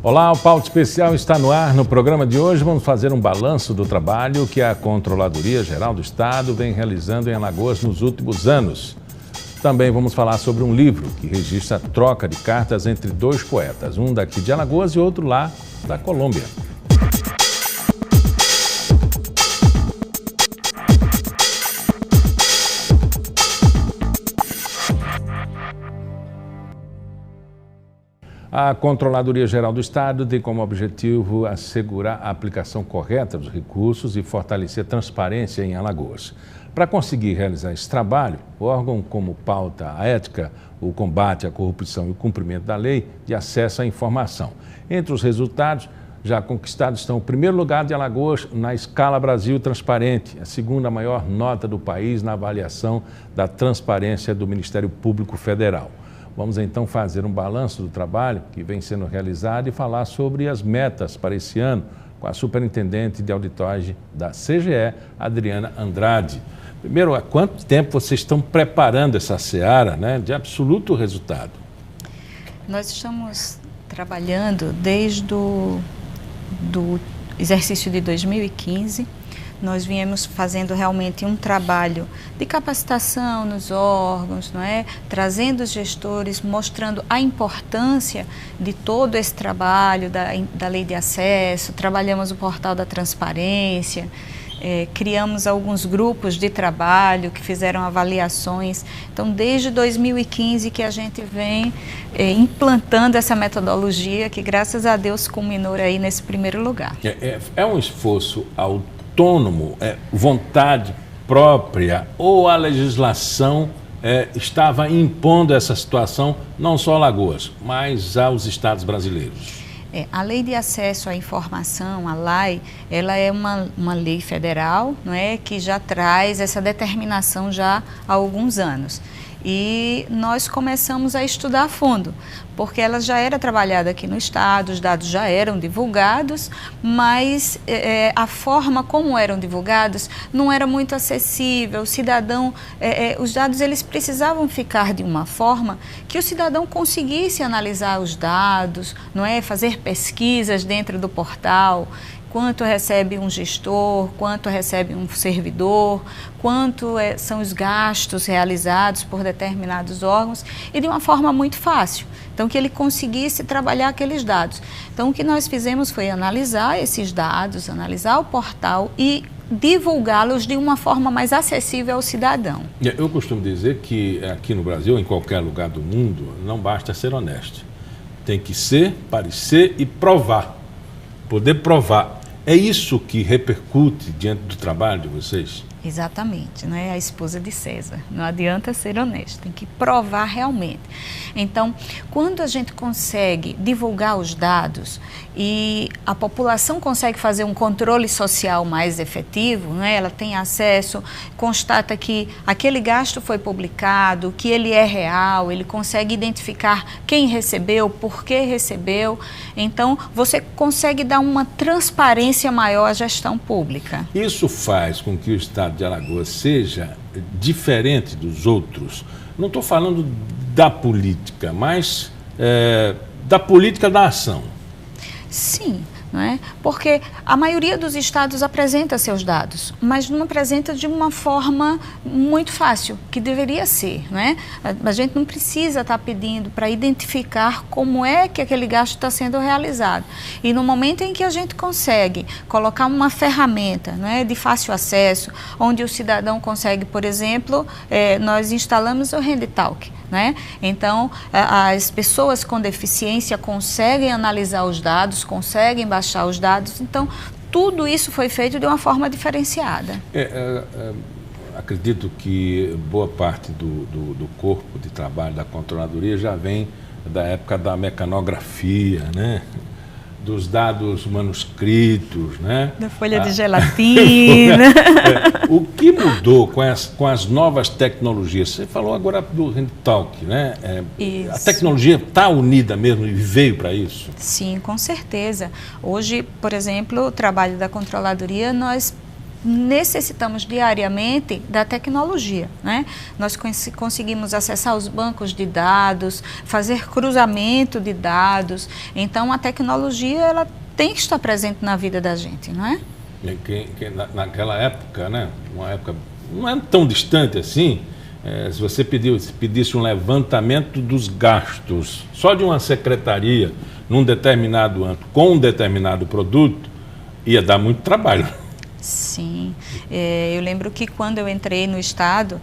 Olá, o Pauta Especial está no ar. No programa de hoje vamos fazer um balanço do trabalho que a Controladoria Geral do Estado vem realizando em Alagoas nos últimos anos. Também vamos falar sobre um livro que registra a troca de cartas entre dois poetas, um daqui de Alagoas e outro lá da Colômbia. A Controladoria Geral do Estado tem como objetivo assegurar a aplicação correta dos recursos e fortalecer a transparência em Alagoas. Para conseguir realizar esse trabalho, o órgão como pauta a ética, o combate à corrupção e o cumprimento da lei de acesso à informação. Entre os resultados já conquistados estão o primeiro lugar de Alagoas na escala Brasil Transparente, a segunda maior nota do país na avaliação da transparência do Ministério Público Federal. Vamos então fazer um balanço do trabalho que vem sendo realizado e falar sobre as metas para esse ano com a superintendente de auditagem da CGE, Adriana Andrade. Primeiro, há quanto tempo vocês estão preparando essa seara, de absoluto resultado? Nós estamos trabalhando desde o exercício de 2015. Nós viemos fazendo realmente um trabalho de capacitação nos órgãos, trazendo os gestores, mostrando a importância de todo esse trabalho da lei de acesso, trabalhamos o portal da transparência, criamos alguns grupos de trabalho que fizeram avaliações. Então, desde 2015 que a gente vem implantando essa metodologia que, graças a Deus, culminou aí nesse primeiro lugar. É um esforço autônomo, vontade própria, ou a legislação estava impondo essa situação não só a Alagoas, mas aos estados brasileiros? A Lei de Acesso à Informação, a LAI, ela é uma lei federal, que já traz essa determinação já há alguns anos. E nós começamos a estudar a fundo, porque ela já era trabalhada aqui no estado, os dados já eram divulgados, mas a forma como eram divulgados não era muito acessível. O cidadão, os dados eles precisavam ficar de uma forma que o cidadão conseguisse analisar os dados, fazer pesquisas dentro do portal. Quanto recebe um gestor, quanto recebe um servidor, quanto são os gastos realizados por determinados órgãos, e de uma forma muito fácil. Então, que ele conseguisse trabalhar aqueles dados. Então, o que nós fizemos foi analisar esses dados, analisar o portal e divulgá-los de uma forma mais acessível ao cidadão. Eu costumo dizer que aqui no Brasil, em qualquer lugar do mundo, não basta ser honesto. Tem que ser, parecer e provar. Poder provar. É isso que repercute diante do trabalho de vocês? Exatamente, a esposa de César. Não adianta ser honesto, tem que provar realmente. Então, quando a gente consegue divulgar os dados e a população consegue fazer um controle social mais efetivo, ela tem acesso, constata que aquele gasto foi publicado, que ele é real, ele consegue identificar quem recebeu, por que recebeu. Então, você consegue dar uma transparência maior à gestão pública. Isso faz com que o estado de Alagoas seja diferente dos outros. Não estou falando da política, mas da política da ação. Sim, porque a maioria dos estados apresenta seus dados, mas não apresenta de uma forma muito fácil, que deveria ser. A gente não precisa estar pedindo para identificar como é que aquele gasto está sendo realizado. E no momento em que a gente consegue colocar uma ferramenta de fácil acesso, onde o cidadão consegue, por exemplo, nós instalamos o HandyTalk. Então, as pessoas com deficiência conseguem analisar os dados, conseguem baixar os dados. Então, tudo isso foi feito de uma forma diferenciada. Acredito que boa parte do corpo de trabalho da Controladoria já vem da época da mecanografia, dos dados manuscritos, Da folha de gelatina. O que mudou com as novas tecnologias? Você falou agora do HandyTalk, A tecnologia está unida mesmo e veio para isso? Sim, com certeza. Hoje, por exemplo, o trabalho da Controladoria, nós necessitamos diariamente da tecnologia, né? Nós conseguimos acessar os bancos de dados, fazer cruzamento de dados, então a tecnologia ela tem que estar presente na vida da gente, não é? Naquela época, né? Uma época não é tão distante assim, se você pedisse um levantamento dos gastos só de uma secretaria num determinado ano com um determinado produto, ia dar muito trabalho. Sim, eu lembro que quando eu entrei no Estado,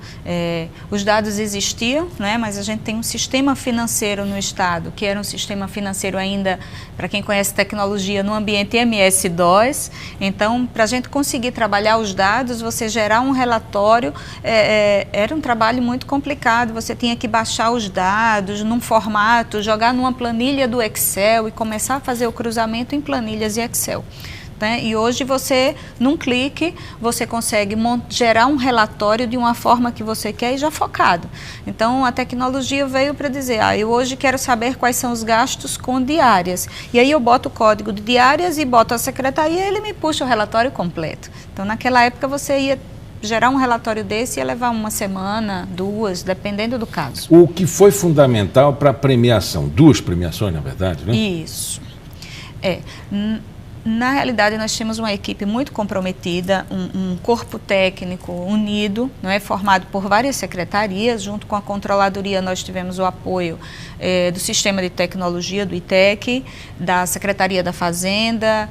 os dados existiam, né, mas a gente tem um sistema financeiro no Estado, que era um sistema financeiro ainda, para quem conhece tecnologia, no ambiente MS-DOS. Então, para a gente conseguir trabalhar os dados, você gerar um relatório, era um trabalho muito complicado. Você tinha que baixar os dados num formato, jogar numa planilha do Excel e começar a fazer o cruzamento em planilhas e Excel. E hoje você, num clique, você consegue gerar um relatório de uma forma que você quer e já focado. Então, a tecnologia veio para dizer, eu hoje quero saber quais são os gastos com diárias. E aí eu boto o código de diárias e boto a secretaria e ele me puxa o relatório completo. Então, naquela época, você ia gerar um relatório desse ia levar uma semana, 2, dependendo do caso. O que foi fundamental para a premiação, 2 premiações, na verdade, né? Isso. Na realidade, nós tínhamos uma equipe muito comprometida, um corpo técnico unido, não é, formado por várias secretarias. Junto com a Controladoria, nós tivemos o apoio do Sistema de Tecnologia, do ITEC, da Secretaria da Fazenda,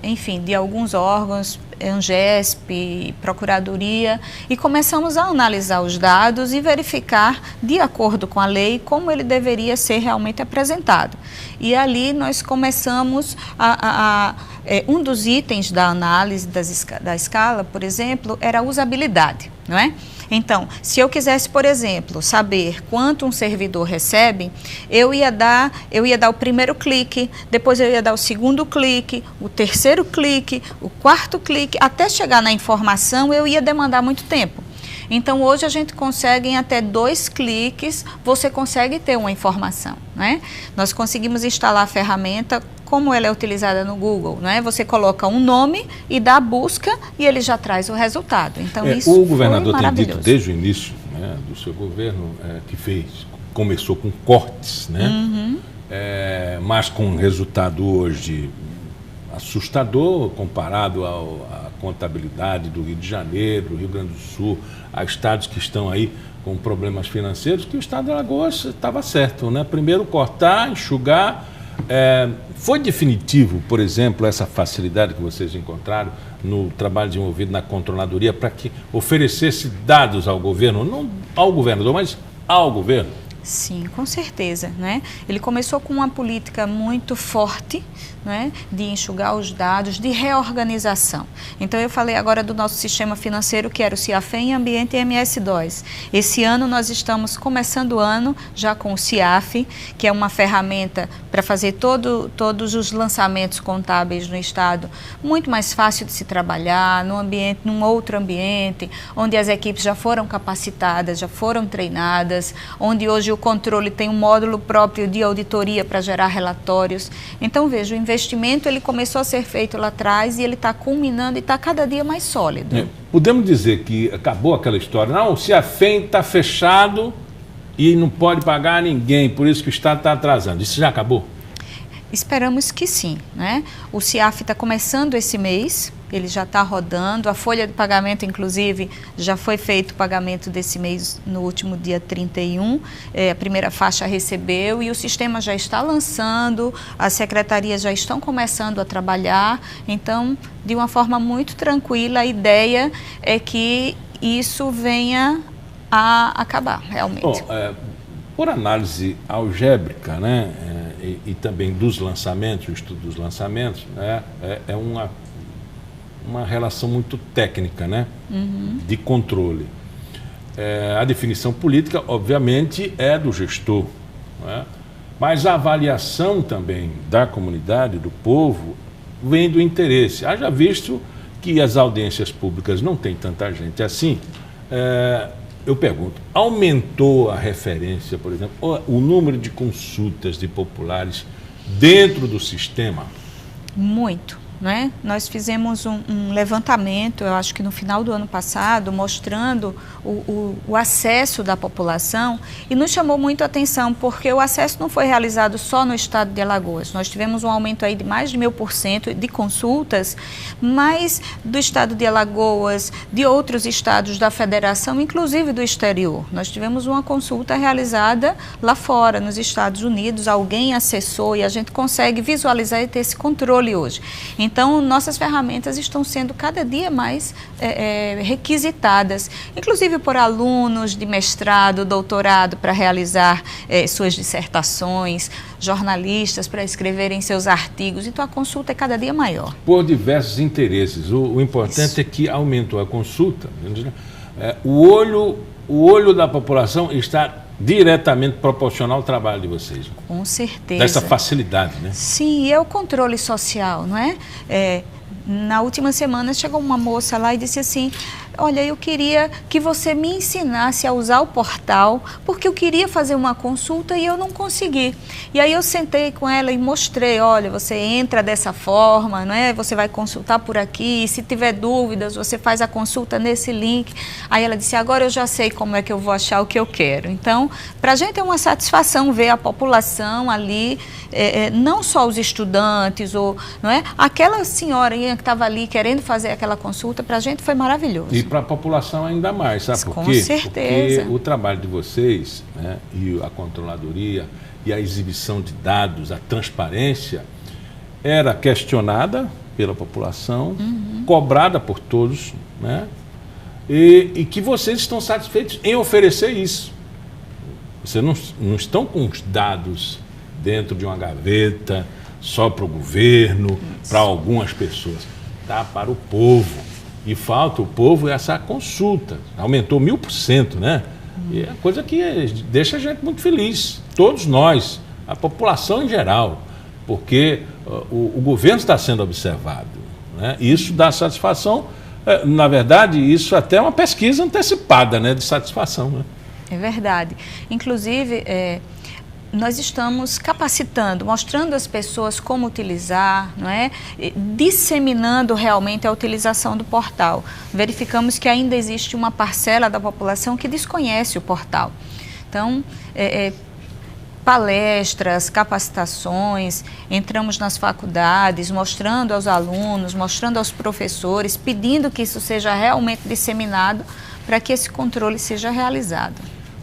enfim, de alguns órgãos, Angesp, Procuradoria, e começamos a analisar os dados e verificar, de acordo com a lei, como ele deveria ser realmente apresentado. E ali nós começamos um dos itens da análise da escala, por exemplo, era a usabilidade, não é? Então, se eu quisesse, por exemplo, saber quanto um servidor recebe, eu ia dar o primeiro clique, depois eu ia dar o segundo clique, o terceiro clique, o quarto clique, até chegar na informação eu ia demandar muito tempo. Então, hoje a gente consegue, em até 2 cliques, você consegue ter uma informação, né? Nós conseguimos instalar a ferramenta, como ela é utilizada no Google, né? Você coloca um nome e dá a busca e ele já traz o resultado. Então, isso o governador foi maravilhoso. tem dito desde o início, né, do seu governo, começou com cortes, né? Uhum. Mas com um resultado hoje assustador comparado à contabilidade do Rio de Janeiro, do Rio Grande do Sul, a estados que estão aí com problemas financeiros, que o estado de Alagoas estava certo, né? Primeiro cortar, enxugar. Foi definitivo, por exemplo, essa facilidade que vocês encontraram no trabalho desenvolvido na Controladoria para que oferecesse dados ao governo, não ao governador, mas ao governo? Sim, com certeza, né? Ele começou com uma política muito forte, né, de enxugar os dados, de reorganização. Então, eu falei agora do nosso sistema financeiro, que era o CIAFEM Ambiente MS-DOS. Esse ano nós estamos começando o ano já com o CIAF, que é uma ferramenta para fazer todos os lançamentos contábeis no Estado muito mais fácil de se trabalhar, num outro ambiente, onde as equipes já foram capacitadas, já foram treinadas, onde hoje o controle tem um módulo próprio de auditoria para gerar relatórios. Então, veja, o investimento ele começou a ser feito lá atrás e ele está culminando e está cada dia mais sólido. Podemos dizer que acabou aquela história, não, o CIAFEM está fechado e não pode pagar a ninguém, por isso que o Estado está atrasando. Isso já acabou? Esperamos que sim, né? O CIAF está começando esse mês, ele já está rodando, a folha de pagamento, inclusive, já foi feito o pagamento desse mês no último dia 31, a primeira faixa recebeu e o sistema já está lançando, as secretarias já estão começando a trabalhar, então, de uma forma muito tranquila, a ideia é que isso venha a acabar, realmente. Bom, por análise algébrica, né, e também dos lançamentos, o estudo dos lançamentos, né, é uma relação muito técnica, né, de controle. A definição política, obviamente, é do gestor, né, mas a avaliação também da comunidade, do povo, vem do interesse. Haja visto que as audiências públicas não tem tanta gente assim, eu pergunto, aumentou a referência, por exemplo, o número de consultas de populares dentro do sistema? Muito, não é? Nós fizemos um levantamento, eu acho que no final do ano passado, mostrando o acesso da população, e nos chamou muito a atenção, porque o acesso não foi realizado só no estado de Alagoas. Nós tivemos um aumento aí de mais de 1000% de consultas, mas do estado de Alagoas, de outros estados da federação, inclusive do exterior. Nós tivemos uma consulta realizada lá fora, nos Estados Unidos, alguém acessou e a gente consegue visualizar e ter esse controle hoje. Então, nossas ferramentas estão sendo cada dia mais requisitadas, inclusive por alunos de mestrado, doutorado, para realizar suas dissertações, jornalistas para escreverem seus artigos. Então, a consulta é cada dia maior. Por diversos interesses. O importante é que aumentou a consulta. O olho da população está diretamente proporcional ao trabalho de vocês. Com certeza. Dessa facilidade, né? Sim, e é o controle social, não é? Na última semana chegou uma moça lá e disse assim: olha, eu queria que você me ensinasse a usar o portal, porque eu queria fazer uma consulta e eu não consegui. E aí eu sentei com ela e mostrei: olha, você entra dessa forma, não é? Você vai consultar por aqui, se tiver dúvidas, você faz a consulta nesse link. Aí ela disse: agora eu já sei como é que eu vou achar o que eu quero. Então, para a gente é uma satisfação ver a população ali, não só os estudantes, não é? Aquela senhorinha que estava ali querendo fazer aquela consulta, para a gente foi maravilhoso. E para a população ainda mais, sabe por quê? Com certeza. Porque o trabalho de vocês, né, e a controladoria e a exibição de dados, a transparência, era questionada pela população, cobrada por todos, né, e que vocês estão satisfeitos em oferecer isso. Vocês não estão com os dados dentro de uma gaveta, só para o governo, para algumas pessoas. Está para o povo. E falta o povo essa consulta. Aumentou 1000%, né? E é coisa que deixa a gente muito feliz. Todos nós, a população em geral. Porque o governo está sendo observado, né? E isso dá satisfação. Na verdade, isso até é uma pesquisa antecipada, né, de satisfação, né? É verdade. Inclusive, nós estamos capacitando, mostrando às pessoas como utilizar, não é? Disseminando realmente a utilização do portal. Verificamos que ainda existe uma parcela da população que desconhece o portal. Então, palestras, capacitações, entramos nas faculdades, mostrando aos alunos, mostrando aos professores, pedindo que isso seja realmente disseminado para que esse controle seja realizado.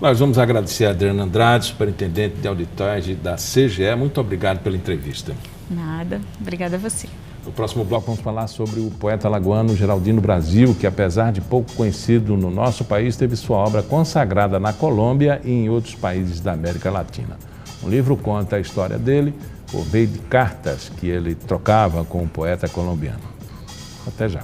Nós vamos agradecer a Adriana Andrade, superintendente de auditagem da CGE. Muito obrigado pela entrevista. Nada, obrigada a você. No próximo bloco vamos falar sobre o poeta alagoano Geraldino Brasil, que apesar de pouco conhecido no nosso país, teve sua obra consagrada na Colômbia e em outros países da América Latina. O livro conta a história dele por meio de cartas que ele trocava com o poeta colombiano. Até já.